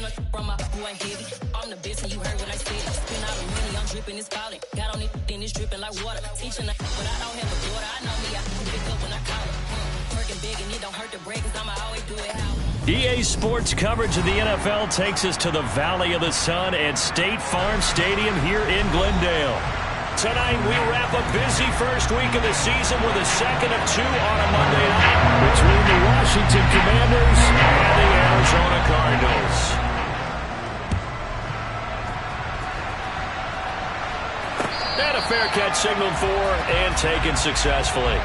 no from my boy heavy. I'm the best and you heard what I said. Spend all the money, I'm dripping, it's falling. Got on it, then it's dripping like water. Teaching but I don't have a daughter. I know me, I can pick up when I call it. Working big and it don't hurt to break, cause I'ma always do it how. EA Sports coverage of the NFL takes us to the Valley of the Sun at State Farm Stadium here in Glendale. Tonight, we wrap a busy first week of the season with a second of two on a Monday night between the Washington Commanders and the Arizona Cardinals. And a fair catch signaled for and taken successfully.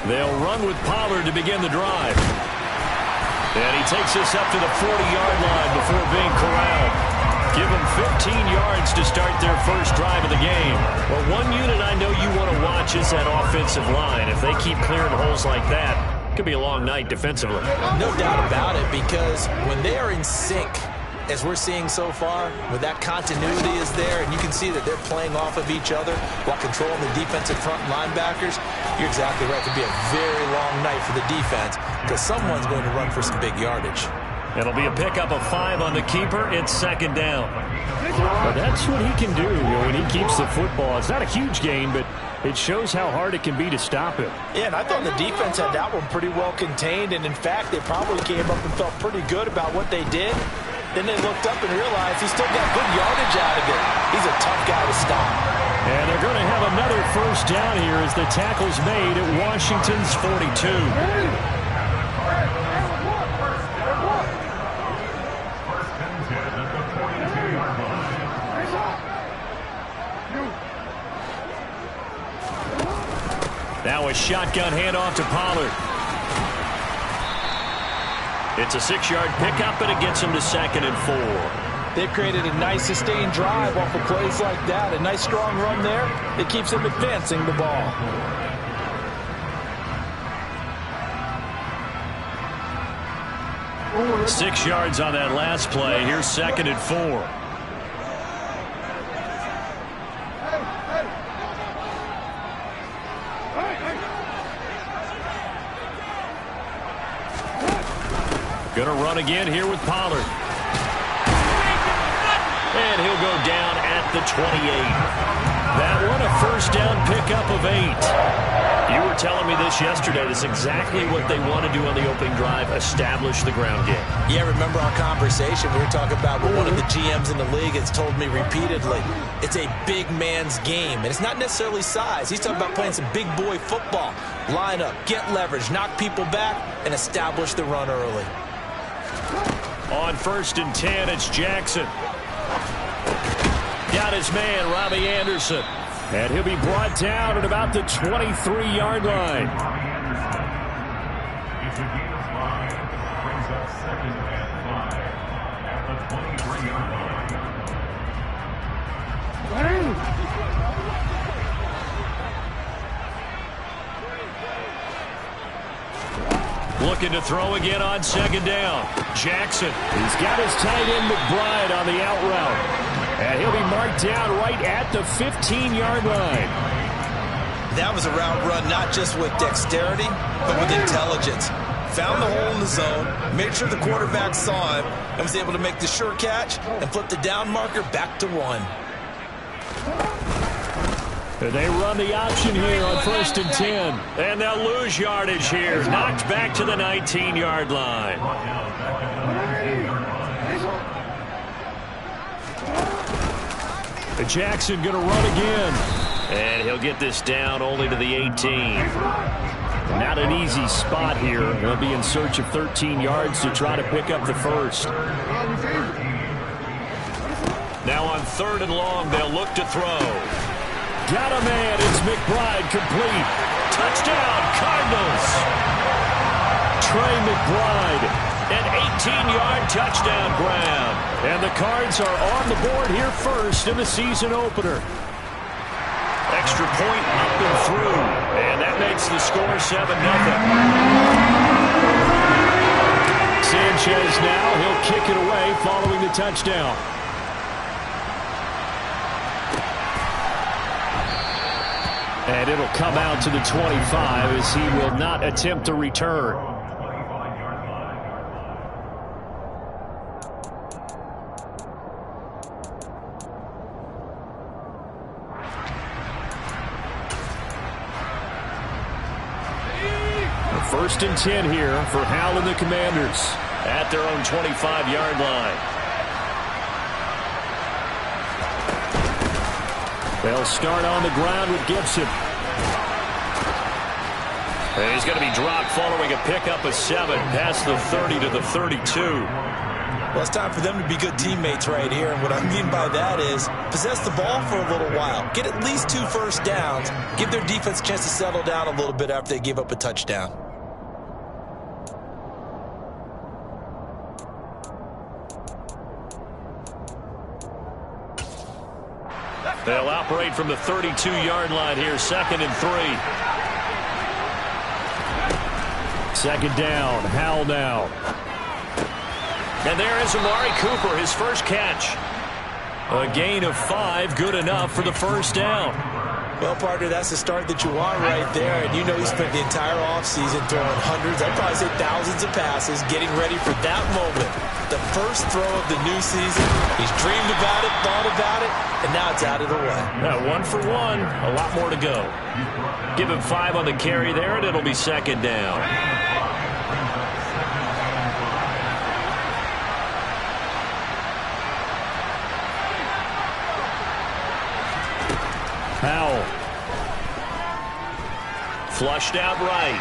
They'll run with Pollard to begin the drive. And he takes us up to the 40-yard line before being corralled. Give them 15 yards to start their first drive of the game. Well, one unit I know you want to watch is that offensive line. If they keep clearing holes like that, it could be a long night defensively. No doubt about it, because when they are in sync, as we're seeing so far, when that continuity is there, and you can see that they're playing off of each other while controlling the defensive front linebackers, you're exactly right. It could be a very long night for the defense because someone's going to run for some big yardage. It'll be a pickup of 5 on the keeper. It's second down. But that's what he can do when he keeps the football. It's not a huge gain, but it shows how hard it can be to stop him. Yeah, and I thought the defense had that one pretty well contained, and in fact, they probably came up and felt pretty good about what they did. Then they looked up and realized he still got good yardage out of it. He's a tough guy to stop. And they're going to have another first down here as the tackle's made at Washington's 42. Now a shotgun handoff to Pollard. It's a 6-yard pickup, and it gets him to 2nd and 4. They've created a nice sustained drive off of plays like that. A nice strong run there. It keeps them advancing the ball. – 6 yards on that last play. Here's 2nd and 4. Going to run again here with Pollard. And he'll go down at the 28. That one a first down pickup of 8. You were telling me this yesterday. That's exactly what they want to do on the opening drive, establish the ground game. Yeah, remember our conversation we were talking about what one of the GMs in the league has told me repeatedly. It's a big man's game, and it's not necessarily size. He's talking about playing some big boy football. Line up, get leverage, knock people back, and establish the run early. On 1st and 10, it's Jackson. Got his man, Robbie Anderson. And he'll be brought down at about the 23-yard line. Looking to throw again on 2nd down. Jackson. He's got his tight end McBride on the out route. And he'll be marked down right at the 15-yard line. That was a route run not just with dexterity, but with intelligence. Found the hole in the zone, made sure the quarterback saw him, and was able to make the sure catch and flip the down marker back to 1. They run the option here on 1st and 10. And they'll lose yardage here. Knocked back to the 19-yard line. Jackson going to run again. And he'll get this down only to the 18. Not an easy spot here. They'll be in search of 13 yards to try to pick up the first. Now on 3rd and long, they'll look to throw. Got a man. It's McBride complete. Touchdown, Cardinals. Trey McBride, an 18-yard touchdown grab. And the Cards are on the board here first in the season opener. Extra point up and through. And that makes the score 7-0. Sanchez now, he'll kick it away following the touchdown. And it'll come out to the 25 as he will not attempt a return. First and 10 here for Hal and the Commanders at their own 25-yard line. They'll start on the ground with Gibson. And he's going to be dropped following a pickup of 7 past the 30 to the 32. Well, it's time for them to be good teammates right here. And what I mean by that is possess the ball for a little while. Get at least 2 first downs. Give their defense a chance to settle down a little bit after they give up a touchdown. They'll operate from the 32-yard line here, 2nd and 3. Second down, Hal now. And there is Amari Cooper, his first catch. A gain of 5, good enough for the first down. Well, partner, that's the start that you want right there. And you know he spent the entire offseason throwing hundreds, I'd probably say thousands of passes, getting ready for that moment. The first throw of the new season. He's dreamed about it, thought about it, and now it's out of the way. 1 for 1, a lot more to go. Give him 5 on the carry there, and it'll be second down. Powell. Flushed out right.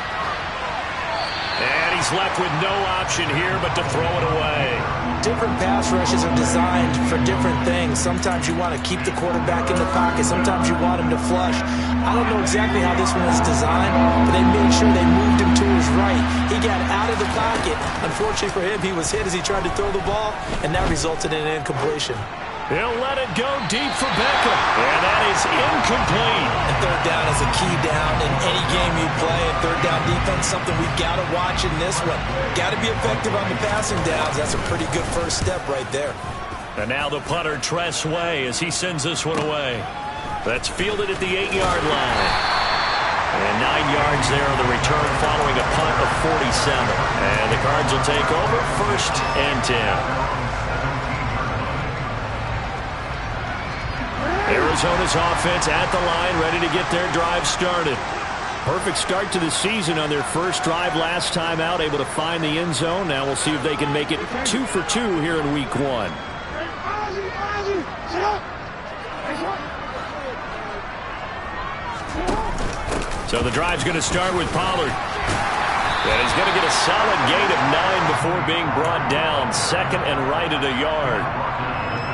And he's left with no option here but to throw it away. Different pass rushes are designed for different things. Sometimes you want to keep the quarterback in the pocket. Sometimes you want him to flush. I don't know exactly how this one was designed, but they made sure they moved him to his right. He got out of the pocket. Unfortunately for him, he was hit as he tried to throw the ball, and that resulted in an incompletion. He'll let it go deep for Beckham. And that is incomplete. And third down is a key down in any game you play. And third down defense, something we've got to watch in this one. Got to be effective on the passing downs. That's a pretty good first step right there. And now the punter, Tress Way, as he sends this one away. That's fielded at the 8-yard line. And 9 yards there on the return following a punt of 47. And the Cards will take over, 1st and 10. Arizona's offense at the line, ready to get their drive started. Perfect start to the season on their first drive last time out, able to find the end zone. Now we'll see if they can make it 2 for 2 here in week 1. So the drive's going to start with Pollard. And he's going to get a solid gain of 9 before being brought down. 2nd and right at a yard.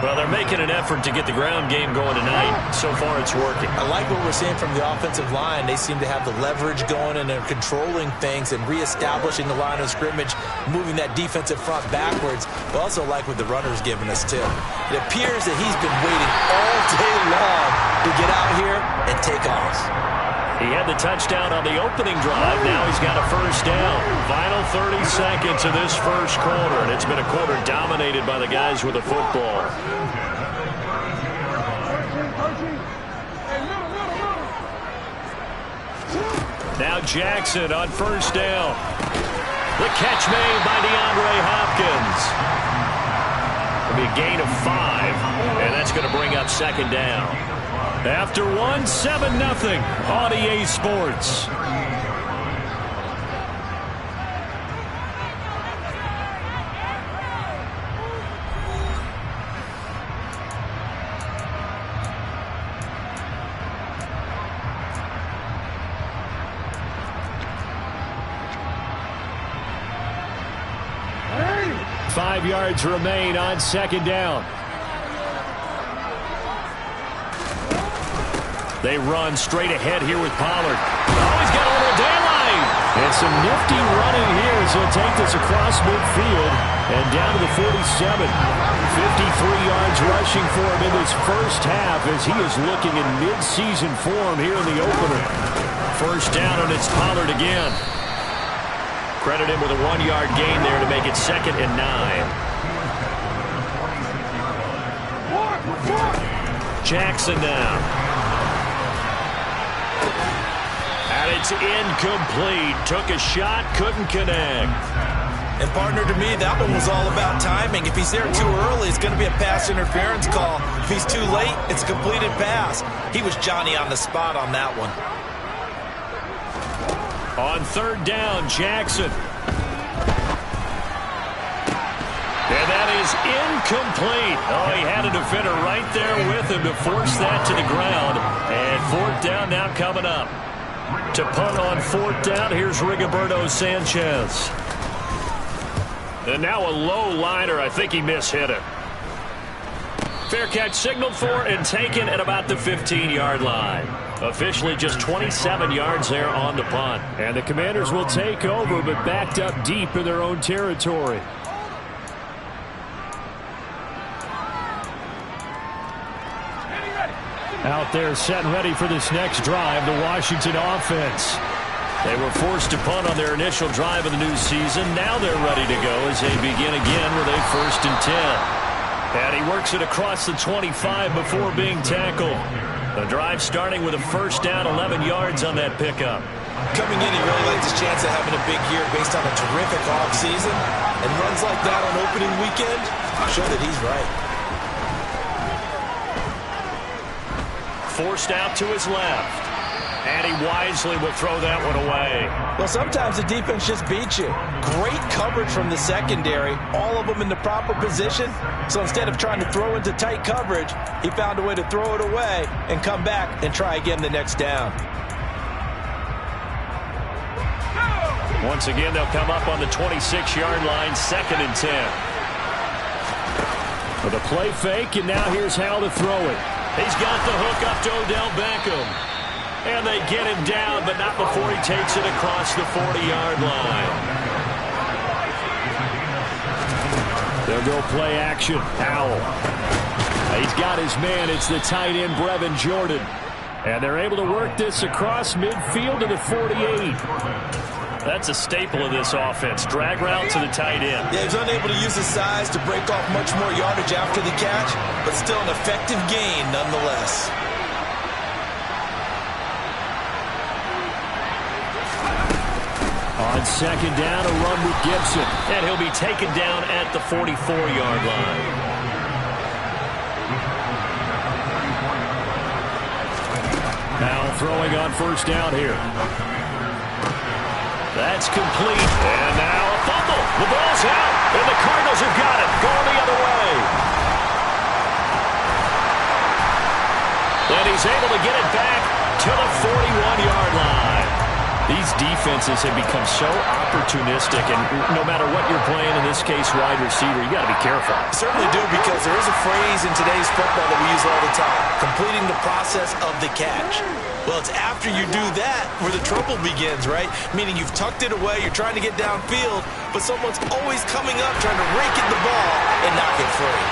Well, they're making an effort to get the ground game going tonight. So far, it's working. I like what we're seeing from the offensive line. They seem to have the leverage going, and they're controlling things and reestablishing the line of scrimmage, moving that defensive front backwards. We also like what the runner's giving us, too. It appears that he's been waiting all day long to get out here and take off. He had the touchdown on the opening drive. Now he's got a first down. Final 30 seconds of this first quarter, and it's been a quarter dominated by the guys with the football. Now Jackson on first down. The catch made by DeAndre Hopkins. It'll be a gain of 5, and that's going to bring up second down. After 1, 7-0 on EA Sports. Hey! 5 yards remain on second down. They run straight ahead here with Pollard. Oh, he's got a little daylight. And some nifty running here as he'll take this across midfield. And 47. 53 yards rushing for him in this first half as he is looking in mid-season form here in the opener. First down, and it's Pollard again. Credit him with a 1-yard gain there to make it 2nd and 9. Jackson now. And it's incomplete. Took a shot, couldn't connect. And partner, to me, that one was all about timing. If he's there too early, it's going to be a pass interference call. If he's too late, it's a completed pass. He was Johnny on the spot on that one. On 3rd down, Jackson. And that is incomplete. Oh, he had a defender right there with him to force that to the ground. And 4th down now coming up. To punt on 4th down, here's Rigoberto Sanchez. And now a low liner. I think he mishit it. Fair catch signaled for and taken at about the 15-yard line. Officially just 27 yards there on the punt. And the Commanders will take over, but backed up deep in their own territory. Out there set and ready for this next drive, the Washington offense. They were forced to punt on their initial drive of the new season. Now they're ready to go as they begin again with a 1st and 10. And he works it across the 25 before being tackled. The drive starting with a 1st down, 11 yards on that pickup. Coming in, he really likes his chance of having a big year based on a terrific offseason. And runs like that on opening weekend show that he's right. Forced out to his left. And he wisely will throw that one away. Well, sometimes the defense just beats you. Great coverage from the secondary, all of them in the proper position. So instead of trying to throw into tight coverage, he found a way to throw it away and come back and try again the next down. Once again, they'll come up on the 26-yard line, 2nd and 10. With a play fake, and now here's how to throw it. He's got the hook up to Odell Beckham. And they get him down, but not before he takes it across the 40-yard line. They'll go play action. Powell. He's got his man. It's the tight end, Brevin Jordan. And they're able to work this across midfield to the 48. That's a staple of this offense. Drag route to the tight end. Yeah, he's unable to use his size to break off much more yardage after the catch, but still an effective gain nonetheless. On 2nd down, a run with Gibson. And he'll be taken down at the 44-yard line. Now throwing on 1st down here. That's complete. And now a fumble. The ball's out. And the Cardinals have got it. Going the other way. And he's able to get it back to the 41-yard line. These defenses have become so opportunistic, and no matter what you're playing, in this case, wide receiver, you got to be careful. Certainly do, because there is a phrase in today's football that we use all the time: completing the process of the catch. Well, it's after you do that where the trouble begins, right? Meaning you've tucked it away, you're trying to get downfield, but someone's always coming up trying to rake at the ball and knock it free.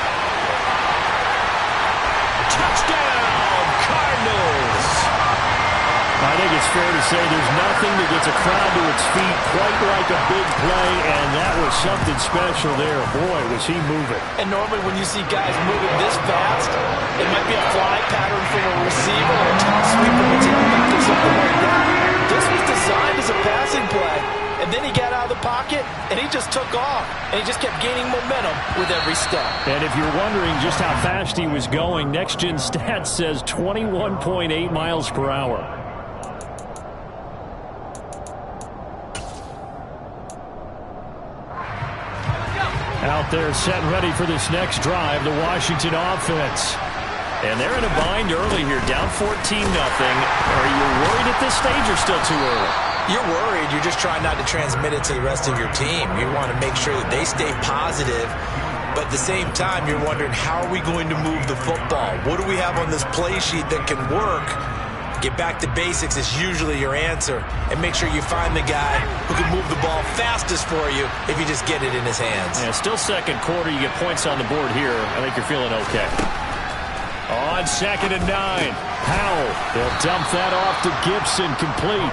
Touchdown, Cardinals! I think it's fair to say there's nothing that gets a crowd to its feet quite like a big play, and that was something special there. Boy, was he moving. And normally when you see guys moving this fast, it might be a fly pattern from a receiver or a top sweep from a tailback or something like that. This was designed as a passing play, and then he got out of the pocket, and he just took off, and he just kept gaining momentum with every step. And if you're wondering just how fast he was going, Next Gen Stats says 21.8 miles per hour. Out there set and ready for this next drive, the Washington offense. And they're in a bind early here, down 14-0. Are you worried at this stage or still too early? You're worried. You're just trying not to transmit it to the rest of your team. You want to make sure that they stay positive. But at the same time, you're wondering, how are we going to move the football? What do we have on this play sheet that can work Get back to basics is usually your answer. And make sure you find the guy who can move the ball fastest for you if you just get it in his hands. Yeah, still second quarter. You get points on the board here. I think you're feeling okay. On 2nd and 9. Howell. They'll dump that off to Gibson, complete.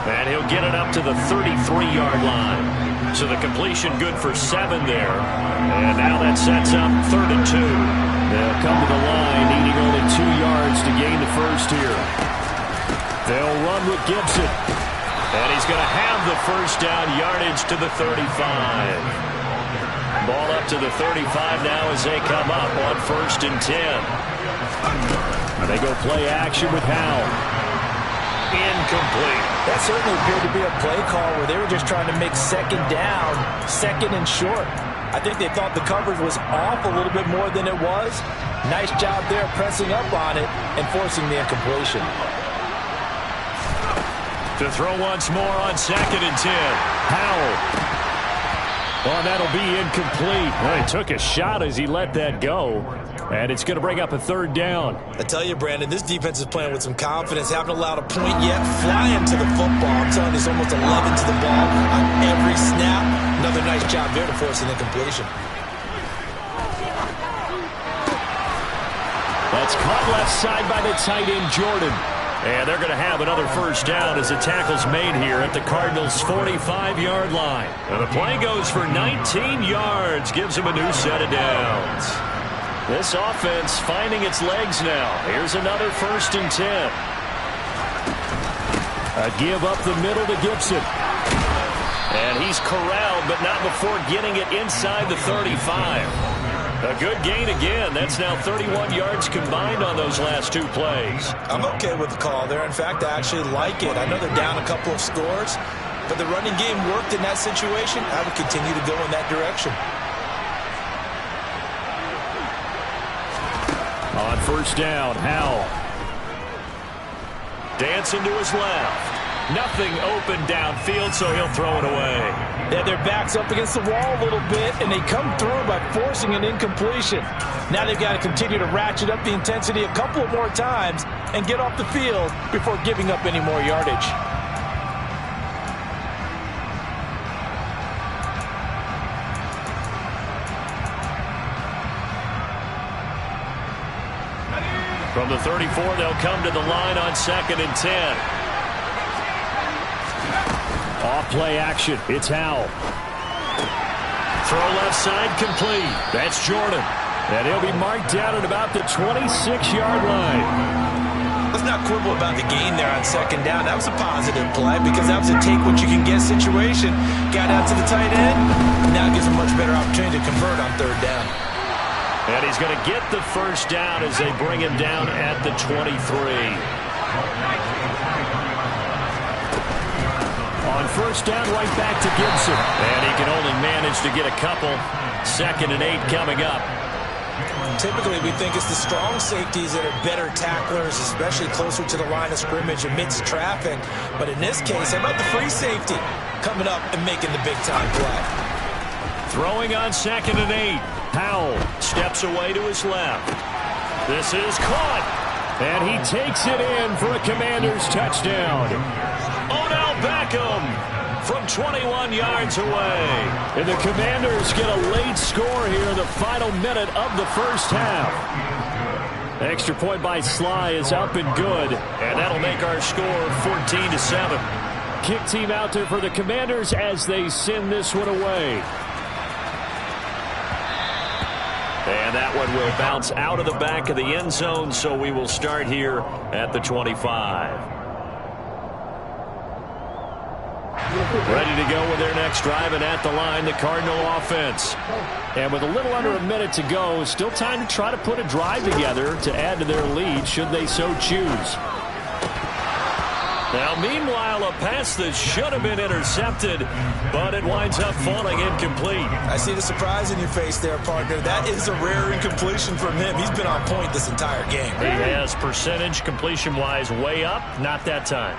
And he'll get it up to the 33-yard line. So the completion good for 7 there. And now that sets up 3rd and 2. They'll come to the line, needing only 2 yards to gain the first here. They'll run with Gibson. And he's going to have the first down, yardage to the 35. Ball up to the 35 now as they come up on 1st and 10. And they go play action with Howell. Incomplete. That certainly appeared to be a play call where they were just trying to make 2nd down, 2nd and short. I think they thought the coverage was off a little bit more than it was. Nice job there pressing up on it and forcing the incompletion. To throw once more on 2nd and 10. Howell. Well, that'll be incomplete. Well, he took a shot as he let that go. And it's going to bring up a 3rd down. I tell you, Brandon, this defense is playing with some confidence. Haven't allowed a point yet. Flying to the football. I'm telling you, it's almost 11 to the ball on every snap. Another nice job there to force an incompletion. That's caught left side by the tight end, Jordan. And they're going to have another first down as the tackle's made here at the Cardinals' 45-yard line. And the play goes for 19 yards, gives them a new set of downs. This offense finding its legs now. Here's another 1st and 10. A give up the middle to Gibson. And he's corralled, but not before getting it inside the 35. A good gain again. That's now 31 yards combined on those last 2 plays. I'm okay with the call there. In fact, I actually like it. I know they're down a couple of scores, but the running game worked in that situation. I would continue to go in that direction. On 1st down, Howell. Dancing to his left. Nothing open downfield, so he'll throw it away. Yeah, their back's up against the wall a little bit, and they come through by forcing an incompletion. Now they've got to continue to ratchet up the intensity a couple of more times and get off the field before giving up any more yardage. From the 34, they'll come to the line on 2nd and 10. Off play action. It's Howell. Throw left side complete. That's Jordan. And he'll be marked down at about the 26-yard line. Let's not quibble about the gain there on 2nd down. That was a positive play because that was a take-what-you-can-get situation. Got out to the tight end. Now it gives a much better opportunity to convert on 3rd down. And he's going to get the first down as they bring him down at the 23. On 1st down, right back to Gibson. And he can only manage to get a couple. 2nd and 8 coming up. Typically, we think it's the strong safeties that are better tacklers, especially closer to the line of scrimmage amidst traffic. But in this case, how about the free safety coming up and making the big-time play? Throwing on 2nd and 8. Howell steps away to his left. This is caught. And he takes it in for a Commanders touchdown. Odell Beckham from 21 yards away. And the Commanders get a late score here in the final minute of the first half. Extra point by Sly is up and good. And that'll make our score 14-7. Kick team out there for the Commanders as they send this one away. And that one will bounce out of the back of the end zone, so we will start here at the 25. Ready to go with their next drive, and at the line, the Cardinal offense. And with a little under a minute to go, still time to try to put a drive together to add to their lead, should they so choose. Now, meanwhile, a pass that should have been intercepted, but it winds up falling incomplete. I see the surprise in your face there, partner. That is a rare incompletion from him. He's been on point this entire game. He has percentage completion-wise way up, not that time.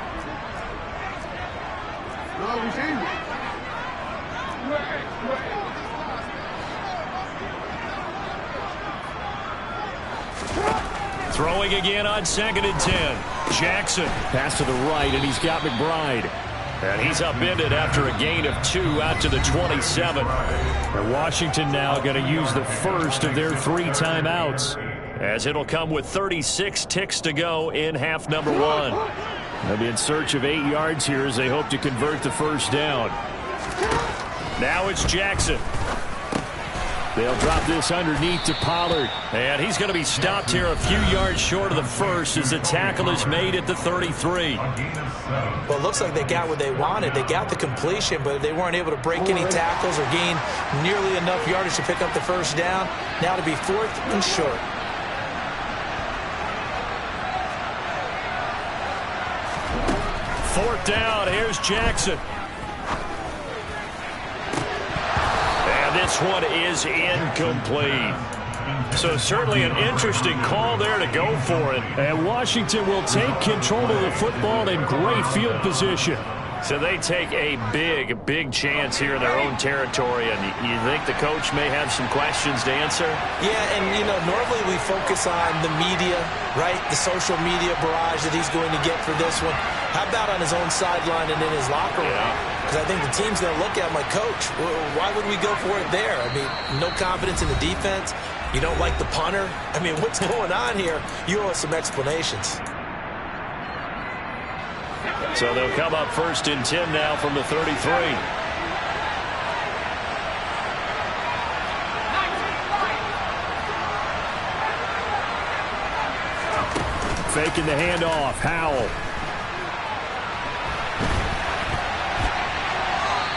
Throwing again on 2nd and 10. Jackson. Pass to the right, and he's got McBride. And he's upended after a gain of 2 out to the 27. And Washington now going to use the first of their 3 timeouts, as it'll come with 36 ticks to go in half number 1. They'll be in search of 8 yards here as they hope to convert the first down. Now it's Jackson. They'll drop this underneath to Pollard. And he's going to be stopped here a few yards short of the first as the tackle is made at the 33. Well, it looks like they got what they wanted. They got the completion, but they weren't able to break any tackles or gain nearly enough yardage to pick up the first down. Now to be 4th and short. Fourth down. Here's Jackson. This one is incomplete. So certainly an interesting call there to go for it. And Washington will take control of the football in great field position. So they take a big chance here in their own territory. And you think the coach may have some questions to answer? Yeah, and, you know, normally we focus on the media, right? The social media barrage that he's going to get for this one. How about on his own sideline and in his locker room? Because I think the team's going to look at him like, Coach, why would we go for it there? I mean, no confidence in the defense. You don't like the punter. I mean, what's going on here? You owe us some explanations. So they'll come up 1st and 10 now from the 33. Faking the handoff. Howell.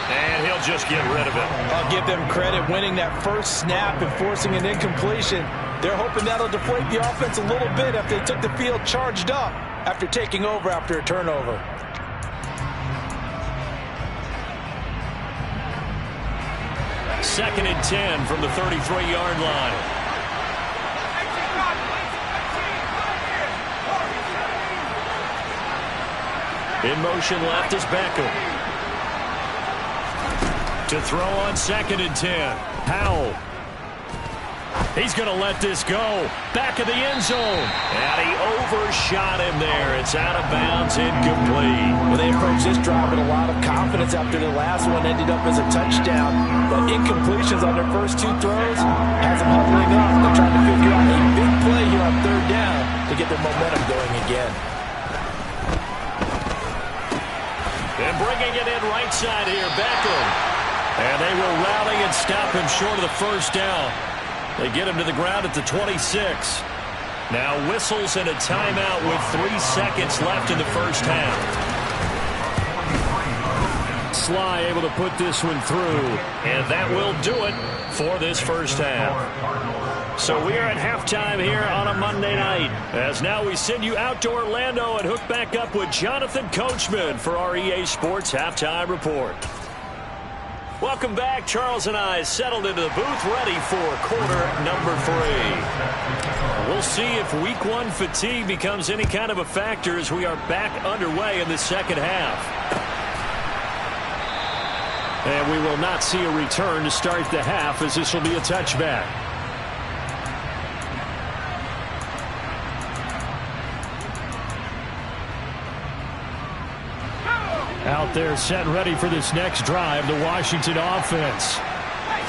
And he'll just get rid of it. I'll give them credit winning that first snap and forcing an incompletion. They're hoping that'll deflate the offense a little bit after they took the field charged up after taking over after a turnover. Second and 10 from the 33-yard line. In motion left is Beckham. To throw on 2nd and 10. Powell. He's going to let this go. Back of the end zone. And he overshot him there. It's out of bounds, incomplete. Well, they approached this drive with a lot of confidence after the last one ended up as a touchdown. But incompletions on their first 2 throws has them hovering up. They're trying to figure out a big play here on 3rd down to get their momentum going again. And bringing it in right side here, Beckham. And they will rally and stop him short of the first down. They get him to the ground at the 26. Now whistles and a timeout with 3 seconds left in the first half. Sly able to put this one through. And that will do it for this first half. So we are at halftime here on a Monday night. As now we send you out to Orlando and hook back up with Jonathan Coachman for our EA Sports Halftime Report. Welcome back. Charles and I settled into the booth ready for quarter number 3. We'll see if week 1 fatigue becomes any kind of a factor as we are back underway in the second half. And we will not see a return to start the half as this will be a touchback. Out there set and ready for this next drive, the Washington offense.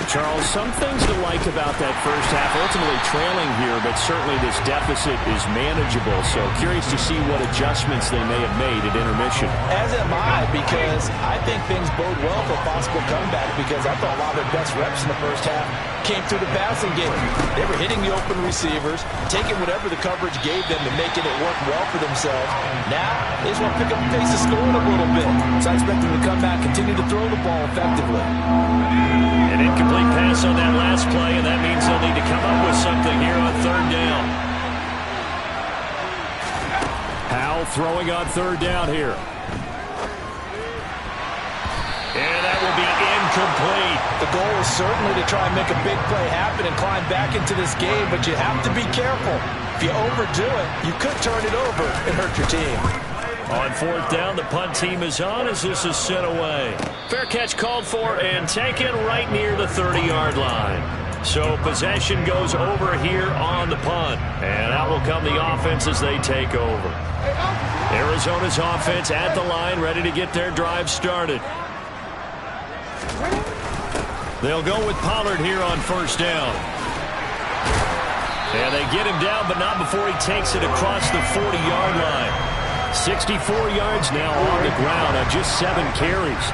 Charles, some things to like about that first half. Ultimately trailing here, but certainly this deficit is manageable. So curious to see what adjustments they may have made at intermission. As am I, because I think things bode well for a possible comeback, because I thought a lot of their best reps in the first half came through the passing game. They were hitting the open receivers, taking whatever the coverage gave them and making it work well for themselves. Now, they just want to pick up the pace of scoring a little bit. So I expect them to come back, continue to throw the ball effectively. An incomplete pass on that last play, and that means they'll need to come up with something here on 3rd down. Howell throwing on 3rd down here. And that will be incomplete. The goal is certainly to try and make a big play happen and climb back into this game, but you have to be careful. If you overdo it, you could turn it over and hurt your team. On 4th down, the punt team is on as this is sent away. Fair catch called for and taken right near the 30-yard line. So possession goes over here on the punt. And out will come the offense as they take over. Arizona's offense at the line, ready to get their drive started. They'll go with Pollard here on first down. And they get him down, but not before he takes it across the 40-yard line. 64 yards now on the ground on just 7 carries.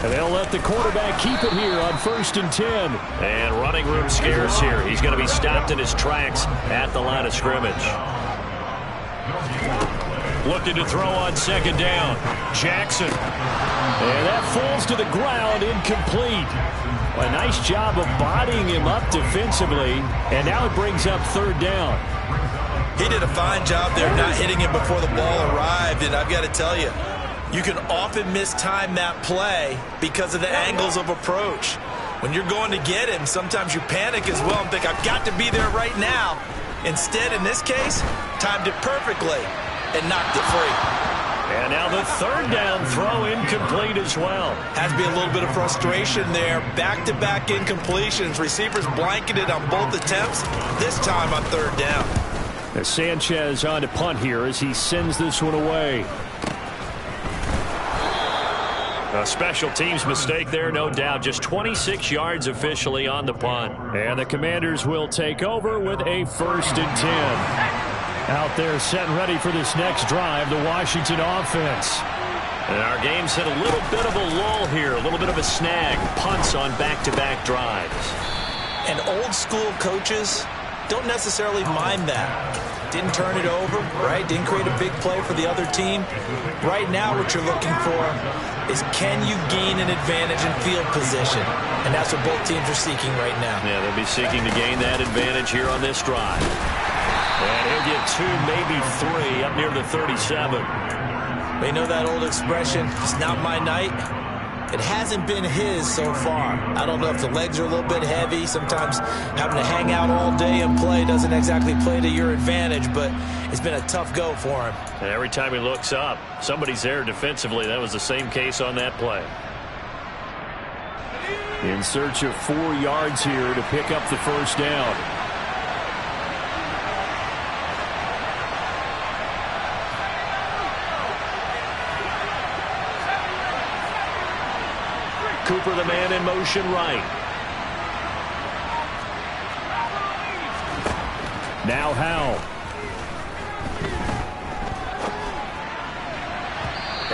And they'll let the quarterback keep it here on 1st and 10. And running room scarce here. He's going to be stopped in his tracks at the line of scrimmage. Looking to throw on 2nd down. Jackson. And that falls to the ground, incomplete. A nice job of bodying him up defensively. And now it brings up 3rd down. He did a fine job there not hitting him before the ball arrived. And I've got to tell you, you can often mistime that play because of the angles of approach. When you're going to get him, sometimes you panic as well and think, I've got to be there right now. Instead, in this case, timed it perfectly and knocked it free. And now the 3rd down throw incomplete as well. Has to be a little bit of frustration there. Back-to-back incompletions. Receivers blanketed on both attempts, this time on 3rd down. As Sanchez on to punt here as he sends this one away. A special teams mistake there, no doubt. Just 26 yards officially on the punt. And the Commanders will take over with a 1st and 10. Out there set and ready for this next drive, the Washington offense. And our game's hit a little bit of a lull here, a little bit of a snag. Punts on back-to-back drives. And old-school coaches don't necessarily mind that. Didn't turn it over, right? Didn't create a big play for the other team. Right now what you're looking for is, can you gain an advantage in field position? And that's what both teams are seeking right now. Yeah, they'll be seeking to gain that advantage here on this drive. And he'll get 2, maybe 3 up near the 37. You know that old expression, it's not my night? It hasn't been his so far. I don't know if the legs are a little bit heavy. Sometimes having to hang out all day and play doesn't exactly play to your advantage, but it's been a tough go for him. And every time he looks up, somebody's there defensively. That was the same case on that play. In search of 4 yards here to pick up the 1st down. Cooper, the man in motion right. Now Howell.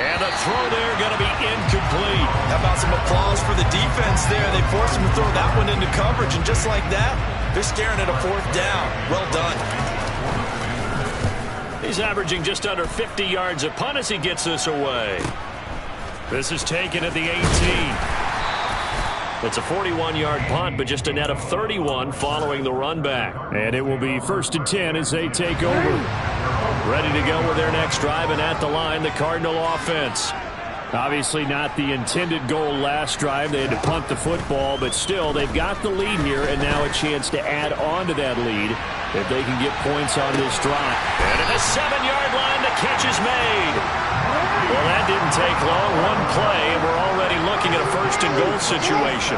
And the throw there going to be incomplete. How about some applause for the defense there? They forced him to throw that one into coverage, and just like that, they're staring at a 4th down. Well done. He's averaging just under 50 yards a punt as he gets this away. This is taken at the 18. It's a 41-yard punt, but just a net of 31 following the run back. And it will be 1st and 10 as they take over. Ready to go with their next drive, and at the line, the Cardinal offense. Obviously not the intended goal last drive. They had to punt the football, but still, they've got the lead here, and now a chance to add on to that lead if they can get points on this drive. And at the 7-yard line, the catch is made. Well, that didn't take long. One play, and we're already looking at a 1st and goal situation.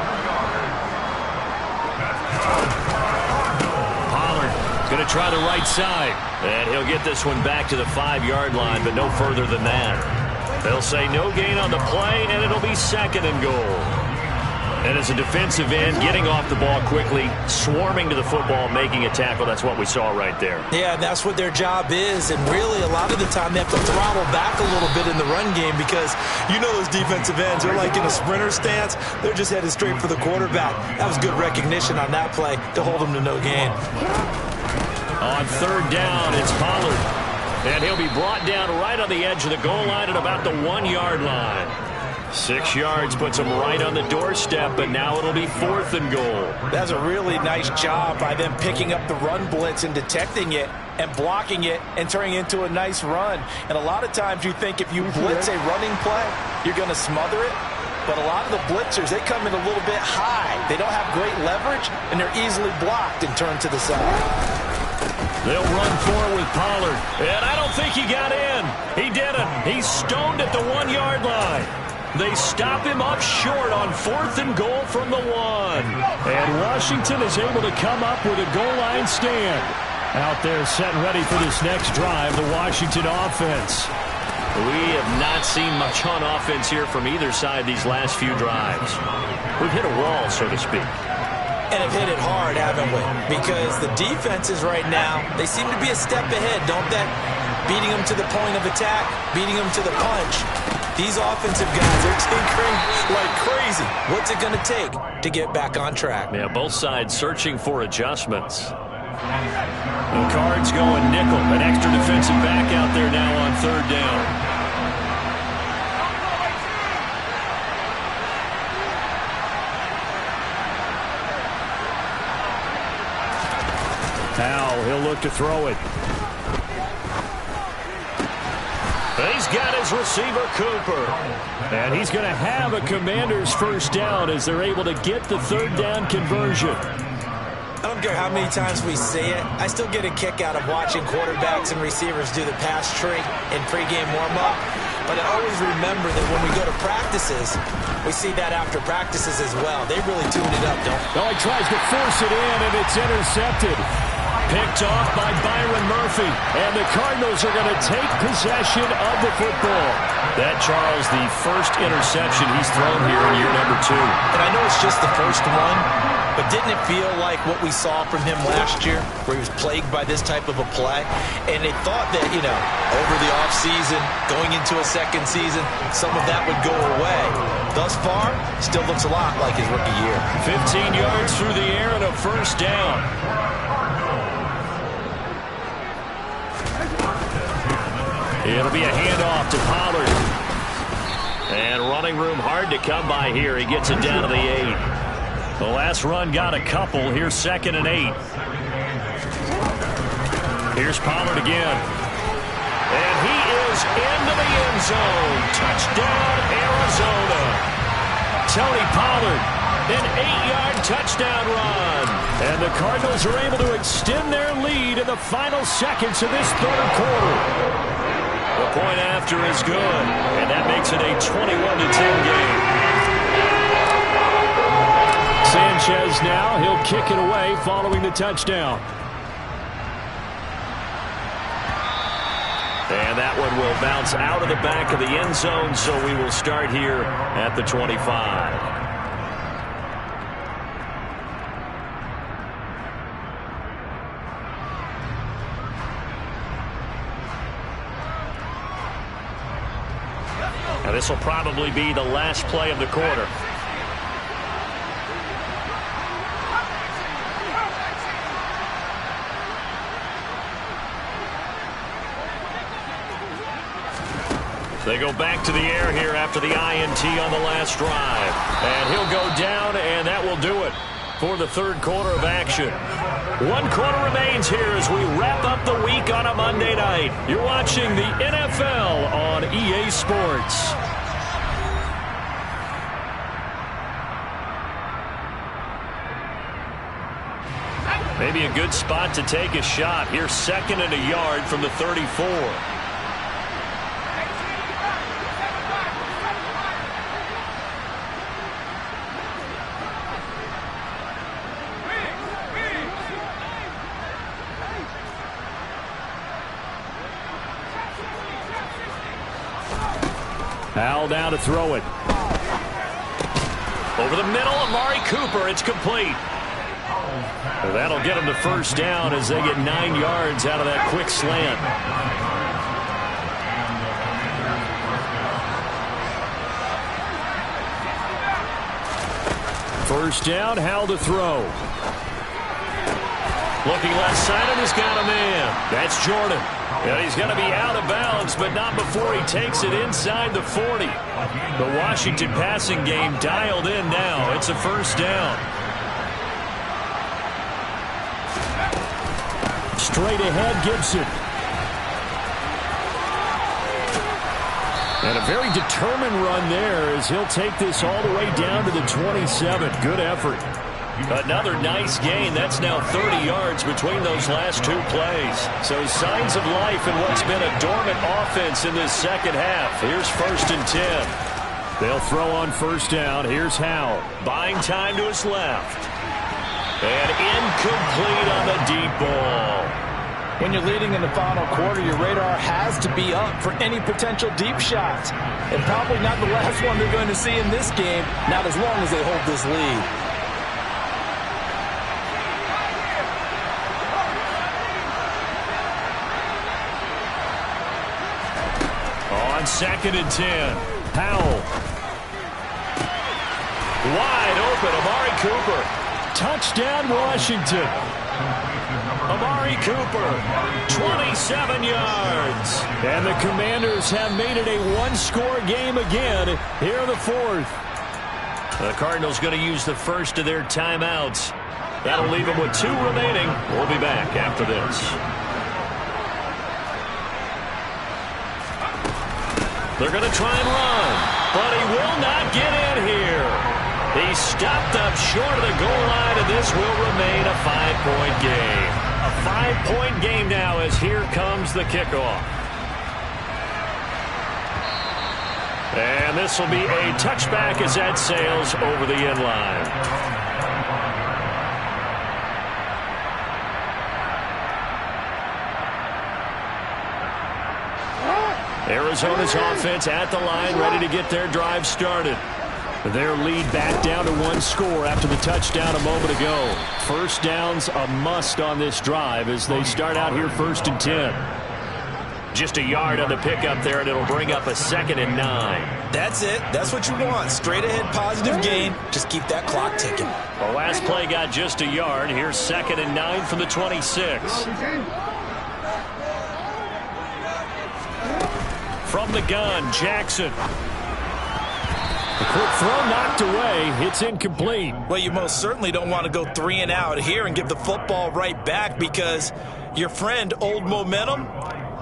Pollard going to try the right side. And he'll get this one back to the 5-yard line, but no further than that. They'll say no gain on the play, and it'll be 2nd and goal. And as a defensive end, getting off the ball quickly, swarming to the football, making a tackle, that's what we saw right there. Yeah, that's what their job is, and really a lot of the time they have to throttle back a little bit in the run game because you know those defensive ends, they're like in a sprinter stance. They're just headed straight for the quarterback. That was good recognition on that play to hold them to no gain. On 3rd down, it's Pollard. And he'll be brought down right on the edge of the goal line at about the 1-yard line. 6 yards puts him right on the doorstep, but now it'll be 4th and goal. That's a really nice job by them picking up the run blitz and detecting it and blocking it and turning it into a nice run. And a lot of times you think if you blitz a running play, you're going to smother it. But a lot of the blitzers, they come in a little bit high. They don't have great leverage, and they're easily blocked and turned to the side. They'll run forward with Pollard. And I don't think he got in. He didn't. He's stoned at the 1-yard line. They stop him up short on 4th and goal from the 1. And Washington is able to come up with a goal line stand. Out there set and ready for this next drive, the Washington offense. We have not seen much on offense here from either side these last few drives. We've hit a wall, so to speak. And have hit it hard, haven't we? Because the defenses right now, they seem to be a step ahead, don't they? Beating them to the point of attack, beating them to the punch. These offensive guys are tinkering like crazy. What's it going to take to get back on track? Yeah, both sides searching for adjustments. The Cards going nickel. An extra defensive back out there now on 3rd down. Now he'll look to throw it. He's got his receiver, Cooper. And he's going to have a Commander's first down as they're able to get the 3rd down conversion. I don't care how many times we see it. I still get a kick out of watching quarterbacks and receivers do the pass tree in pregame warm-up. But I always remember that when we go to practices, we see that after practices as well. They really tune it up, don't they? Oh, he tries to force it in, and it's intercepted. Picked off by Byron Murphy. And the Cardinals are going to take possession of the football. That, Charles, the first interception he's thrown here in year number 2. And I know it's just the first one, but didn't it feel like what we saw from him last year, where he was plagued by this type of a play? And they thought that, you know, over the offseason, going into a second season, some of that would go away. Thus far, still looks a lot like his rookie year. 15 yards through the air and a first down. It'll be a handoff to Pollard. And running room hard to come by here. He gets it down to the 8. The last run got a couple. Here's 2nd and 8. Here's Pollard again. And he is into the end zone. Touchdown, Arizona. Tony Pollard, an 8-yard touchdown run. And the Cardinals are able to extend their lead in the final seconds of this 3rd quarter. The point after is good, and that makes it a 21-10 game. Sanchez now, he'll kick it away following the touchdown. And that one will bounce out of the back of the end zone, so we will start here at the 25. Now this will probably be the last play of the quarter. They go back to the air here after the INT on the last drive. And he'll go down, and that will do it for the 3rd quarter of action. 1 quarter remains here as we wrap up the week on a Monday night. You're watching the NFL on EA Sports. Maybe a good spot to take a shot. Here's 2nd and a yard from the 34. Al down to throw it. Over the middle, Amari Cooper. It's complete. Well, that'll get them the first down as they get 9 yards out of that quick slant. First down, Hal to throw. Looking left side, and he's got a man. That's Jordan. And he's going to be out of bounds, but not before he takes it inside the 40. The Washington passing game dialed in now. It's a first down. Straight ahead, Gibson. And a very determined run there as he'll take this all the way down to the 27. Good effort. Another nice gain. That's now 30 yards between those last two plays. So signs of life in what's been a dormant offense in this second half. Here's 1st and 10. They'll throw on 1st down. Here's Howell. Buying time to his left. And incomplete on the deep ball. When you're leading in the final quarter, your radar has to be up for any potential deep shots. And probably not the last one they're going to see in this game, not as long as they hold this lead. On 2nd and 10, Howell. Wide open, Amari Cooper. Touchdown, Washington. Amari Cooper, 27 yards. And the Commanders have made it a one-score game again here in the 4th. The Cardinals going to use the first of their timeouts. That'll leave them with 2 remaining. We'll be back after this. They're going to try and run, but he will not get in here. He stopped up short of the goal line, and this will remain a 5-point game. A 5-point game now as here comes the kickoff. And this will be a touchback as that sails over the end line. Arizona's offense at the line, ready to get their drive started. Their lead back down to 1 score after the touchdown a moment ago. 1st down's a must on this drive as they start out here 1st and 10. Just a yard on the pickup there, and it'll bring up a 2nd and 9. That's it. That's what you want. Straight ahead positive gain. Just keep that clock ticking. The last play got just a yard. Here's 2nd and 9 from the 26. From the gun, Jackson. The quick throw knocked away. It's incomplete. Well, you most certainly don't want to go 3 and out here and give the football right back because your friend, Old Momentum,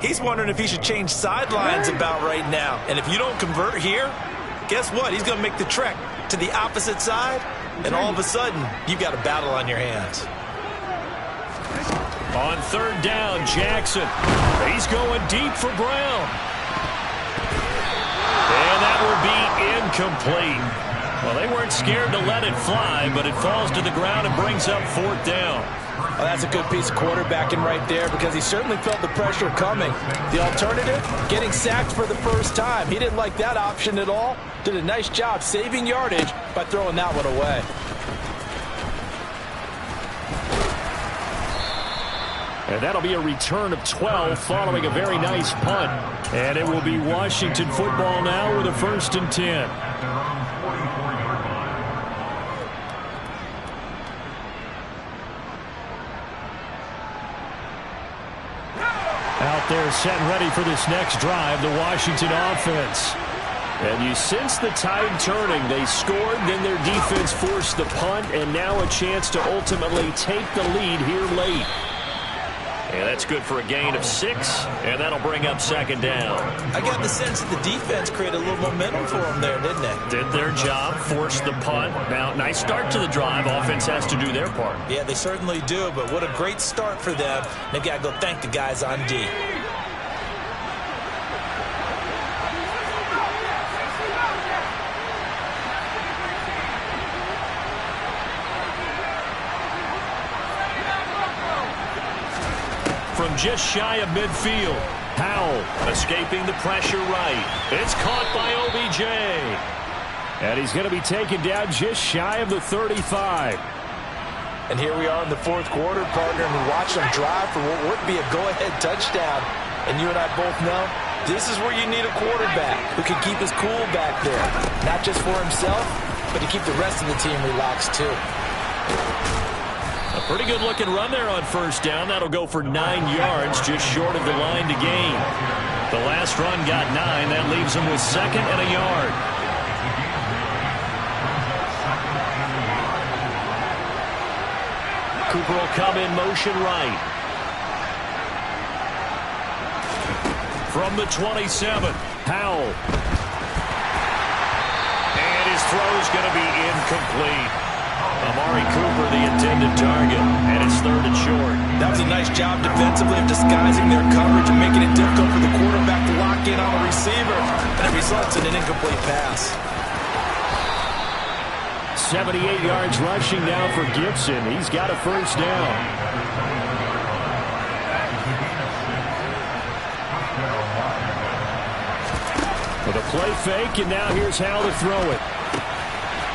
he's wondering if he should change sidelines about right now. And if you don't convert here, guess what? He's going to make the trek to the opposite side, and all of a sudden, you've got a battle on your hands. On 3rd down, Jackson. He's going deep for Brown. And that will be incomplete. Well, they weren't scared to let it fly, but it falls to the ground and brings up 4th down. Well, that's a good piece of quarterbacking right there because he certainly felt the pressure coming. The alternative, getting sacked for the first time. He didn't like that option at all. Did a nice job saving yardage by throwing that one away. And that'll be a return of 12 following a very nice punt. And it will be Washington football now with a 1st and 10. Out there set and ready for this next drive, the Washington offense. And you sense the tide turning. They scored, then their defense forced the punt, and now a chance to ultimately take the lead here late. And that's good for a gain of 6, and that'll bring up 2nd down. I got the sense that the defense created a little momentum for them there, didn't it? Did their job, forced the punt. Now, nice start to the drive. Offense has to do their part. Yeah, they certainly do, but what a great start for them. They've got to go thank the guys on D. From just shy of midfield, Howell escaping the pressure right. It's caught by OBJ. And he's going to be taken down just shy of the 35. And here we are in the 4th quarter, partner, and we watch them drive for what would be a go-ahead touchdown. And you and I both know this is where you need a quarterback who can keep his cool back there. Not just for himself, but to keep the rest of the team relaxed too. A pretty good-looking run there on 1st down. That'll go for 9 yards, just short of the line to gain. The last run got 9. That leaves them with 2nd and a yard. Cooper will come in motion right. From the 27, Howell. And his throw is going to be incomplete. Amari Cooper, the intended target, and it's third and short. That was a nice job defensively of disguising their coverage and making it difficult for the quarterback to lock in on a receiver, and it results in an incomplete pass. 78 yards rushing now for Gibson. He's got a first down. With a play fake, and now here's how to throw it.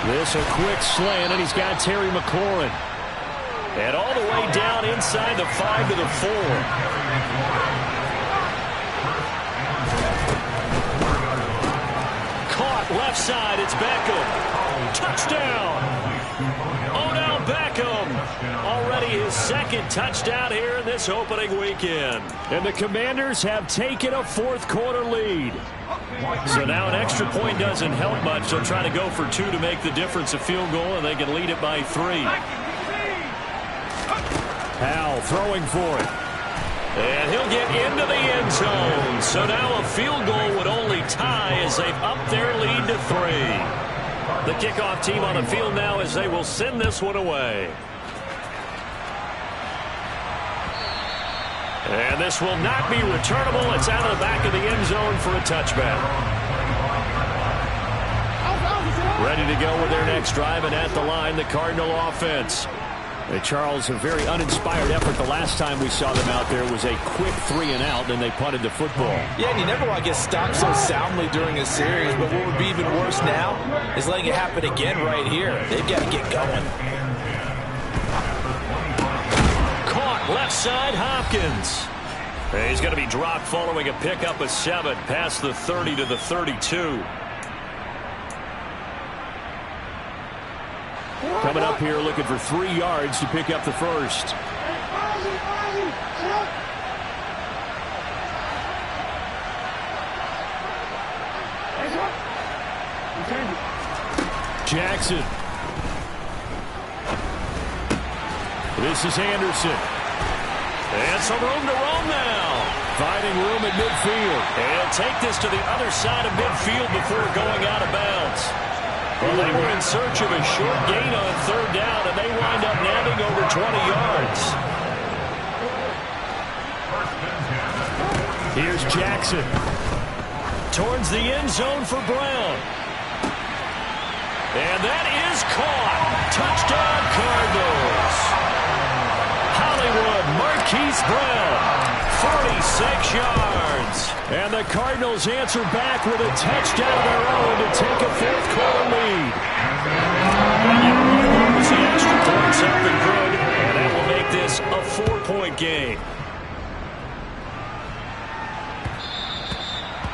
This a quick slant, and he's got Terry McLaurin. And all the way down inside the 5 to the 4. Caught left side, it's Beckham. Touchdown! Odell Beckham. Already his second touchdown here in this opening weekend. And the Commanders have taken a fourth quarter lead. So now an extra point doesn't help much. They'll try to go for 2 to make the difference a field goal, and they can lead it by 3. Howell throwing for it. And he'll get into the end zone. So now a field goal would only tie as they've upped their lead to 3. The kickoff team on the field now as they will send this one away. And this will not be returnable. It's out of the back of the end zone for a touchback. Ready to go with their next drive, and at the line, the Cardinal offense. Charles, a very uninspired effort the last time we saw them out there was a quick 3 and out, and they punted the football. Yeah, and you never want to get stopped so soundly during a series, but what would be even worse now is letting it happen again right here. They've got to get going. Caught left side, Hopkins. He's going to be dropped following a pickup of 7 past the 30 to the 32. Coming up here looking for 3 yards to pick up the first. Jackson. This is Anderson. And some room to roam now. Finding room at midfield. And take this to the other side of midfield before going out of bounds. Well, they were in search of a short gain on third down, and they wind up nabbing over 20 yards. Here's Jackson. Towards the end zone for Brown. And that is caught. Touchdown, Cardinals. Hollywood Marquise Brown. 46 yards. And the Cardinals answer back with a touchdown of their own to take a fourth quarter lead. The extra points up and good, and that will make this a 4-point game.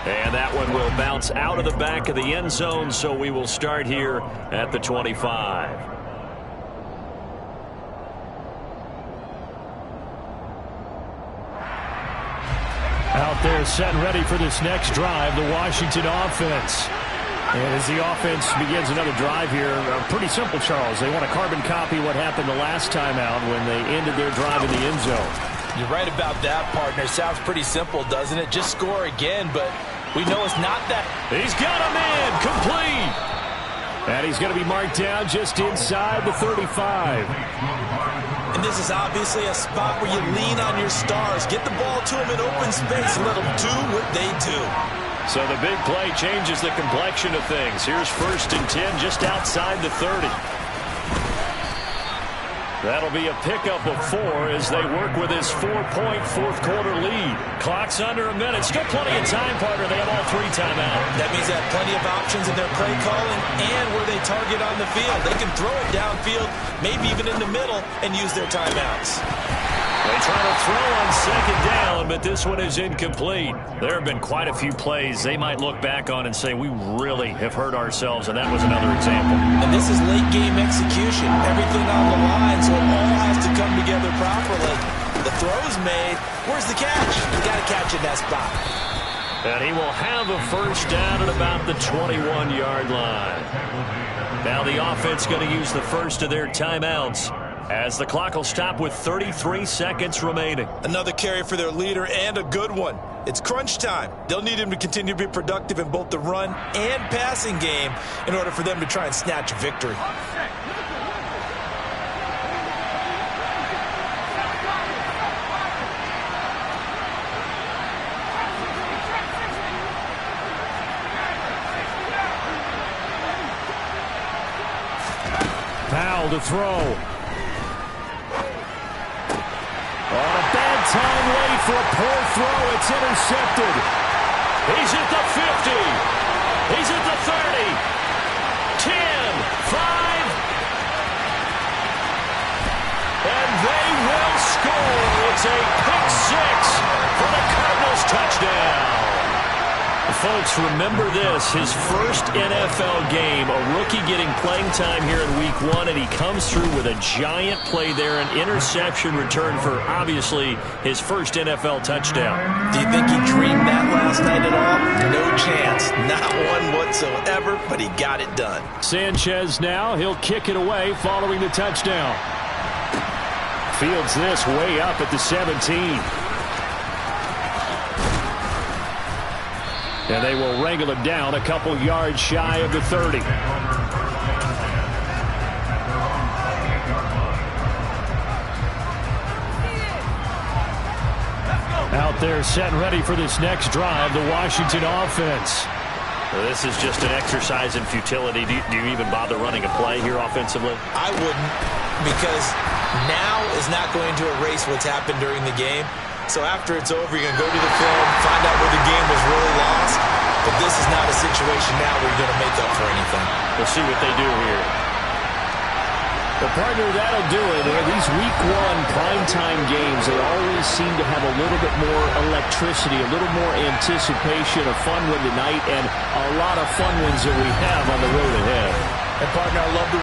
And that one will bounce out of the back of the end zone, so we will start here at the 25. Out there set and ready for this next drive, the Washington offense. And as the offense begins another drive here, pretty simple, Charles. They want to carbon copy what happened the last time out when they ended their drive in the end zone. You're right about that, partner. Sounds pretty simple, doesn't it? Just score again, but we know it's not that. He's got him in, complete. And he's going to be marked down just inside the 35. And this is obviously a spot where you lean on your stars. Get the ball to them in open space and let them do what they do. So the big play changes the complexion of things. Here's 1st and 10 just outside the 30. That'll be a pickup of 4 as they work with his 4-point fourth quarter lead. Clock's under a minute. Still plenty of time, partner. They have all 3 timeouts. That means they have plenty of options in their play calling and where they target on the field. They can throw it downfield, maybe even in the middle, and use their timeouts. They try to throw on 2nd down, but this one is incomplete. There have been quite a few plays they might look back on and say, we really have hurt ourselves, and that was another example. And this is late-game execution. Everything on the line, so it all has to come together properly. The throw's made. Where's the catch? You got to catch in that spot. And he will have a first down at about the 21-yard line. Now the offense going to use the first of their timeouts, as the clock will stop with 33 seconds remaining. Another carry for their leader, and a good one. It's crunch time. They'll need him to continue to be productive in both the run and passing game in order for them to try and snatch a victory. Bell to throw. On a bad time late for a poor throw. It's intercepted. He's at the 50. He's at the 30. 10, 5. And they will score. It's a pick six for the Cardinals touchdown. Folks, remember this, his first NFL game, a rookie getting playing time here in week 1, and he comes through with a giant play there, an interception return for, obviously, his first NFL touchdown. Do you think he dreamed that last night at all? No chance. Not one whatsoever, but he got it done. Sanchez now, he'll kick it away following the touchdown. Fields this way up at the 17. And they will wrangle him down a couple yards shy of the 30. Out there set and ready for this next drive, the Washington offense. Well, this is just an exercise in futility. Do you even bother running a play here offensively? I wouldn't, because now is not going to erase what's happened during the game. So after it's over, you're going to go to the film, find out where the game was really lost. But this is not a situation now where you're going to make up for anything. We'll see what they do here. The partner, that'll do it. These week 1 primetime games, they always seem to have a little bit more electricity, a little more anticipation, a fun one tonight, and a lot of fun ones that we have on the road ahead. And partner, I love the